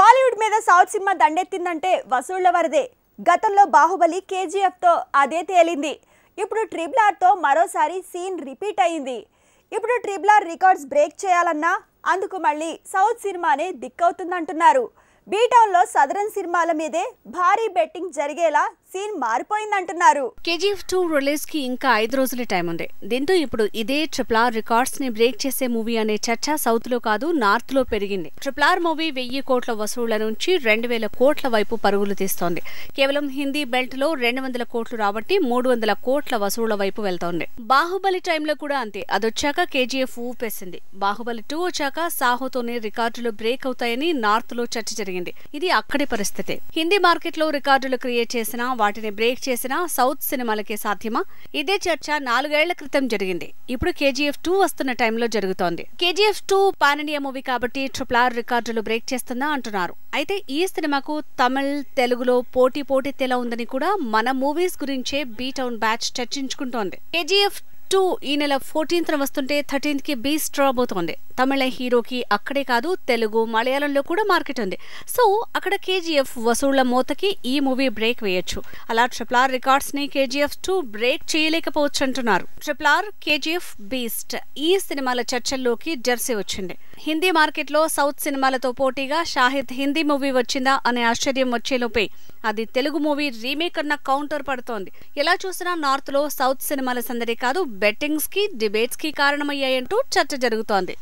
బాలీవుడ్ మీద south cinema దండెత్తిందంటే వసూళ్ల వరదే. గతంలో Baahubali KGF తో అదే తేలింది. ఇప్పుడు ట్రిపుల్ ఆర్ తో మరోసారి సీన్ రిపీట్ అయింది. ఇప్పుడు ట్రిపుల్ ఆర్ రికార్డ్స్ బ్రేక్ చేయాలన్నా అందుకు మళ్ళీ సౌత్ సినిమానే దిక్కవుతుందంటున్నారు. బీటౌన్ లో సదరన్ సినిమాల మీదే భారీ బెట్టింగ్ జరిగేలా సీన్ మారిపోయిందంటున్నారు. కేజీఎఫ్ 2 రిలీజ్ కి ఇంకా 5 రోజులే టైం ఉంది. దీంతో ఇప్పుడు ఇదే ట్రిపుల్ ఆర్ రికార్డ్స్ ని బ్రేక్ చేసే మూవీ అనే చర్చ సౌత్ లో కాదు నార్త్ లో పెరిగింది. ట్రిపుల్ ఆర్ మూవీ 1000 కోట్ల వసూళ్ల నుంచి 2000 కోట్ల వైపు పరుగులు తీస్తోంది. కేవలం హిందీ బెల్ట్ లో 200 కోట్లు రాబట్టి 300 కోట్ల వసూళ్ల వైపు వెళ్తోంది. బాహుబలి టైంలో కూడా అంతే. అదొచ్చాక కేజీఎఫ్ ఊపేసింది. బాహుబలి 2 వచ్చాక సాహోతోనే రికార్డులు బ్రేక్ అవుతాయని నార్త్ లో చర్చ జరిగింది. ఇది అక్కడి పరిస్థితి. హిందీ మార్కెట్ లో రికార్డులు క్రియేట్ చేసినా వాటిని బ్రేక్ చేసినా సౌత్ సినిమాలకే సాధ్యమా? ఇదే చర్చ 4 ఏళ్ల క్రితం జరిగింది. ఇప్పుడు కేజీఎఫ్ 2 వస్తున్న టైంలో జరుగుతోంది. కేజీఎఫ్ 2 పాన్ ఇండియా మూవీ కాబట్టి ట్రిపుల్ ఆర్ రికార్డులు బ్రేక్ చేస్తుందా అంటున్నారు. అయితే ఈ సినిమాకు తమిళ్, తెలుగులో పోటీతేలా ఉందని కూడా మన మూవీస్ గురించే బీటౌన్ బ్యాచ్ చర్చించుకుంటోంది. కేజీఎఫ్ 2 ఈ నెల 14th వస్తుంటే 13th కి బీస్ట్ రాబోతోంది. తమిళ హీరోకి అక్కడే కాదు తెలుగు, మలయాళంలో కూడా మార్కెట్ ఉంది. సో అక్కడ కేజీఎఫ్ వసూళ్ల మోతకి ఈ మూవీ బ్రేక్ వేయొచ్చు. అలా ట్రిపుల్ ఆర్ రికార్డ్స్ ని కేజీఎఫ్ 2 బ్రేక్ చేయలేకపోవచ్చు అంటున్నారు. ట్రిపుల్ ఆర్, కేజీఎఫ్, బీస్ట్ ఈ సినిమాల చర్చల్లోకి జెర్సీ వచ్చింది. హిందీ మార్కెట్ లో సౌత్ సినిమాలతో పోటీగా షాహిద్ హిందీ మూవీ వచ్చిందా అనే ఆశ్చర్యం వచ్చేలోపే అది తెలుగు మూవీ రీమేక్ అన్న కౌంటర్ పడుతోంది. ఎలా చూసినా నార్త్ లో సౌత్ సినిమాల సందడి కాదు బెట్టింగ్స్ కి, డిబేట్స్ కి కారణమయ్యాయంటూ చర్చ జరుగుతోంది.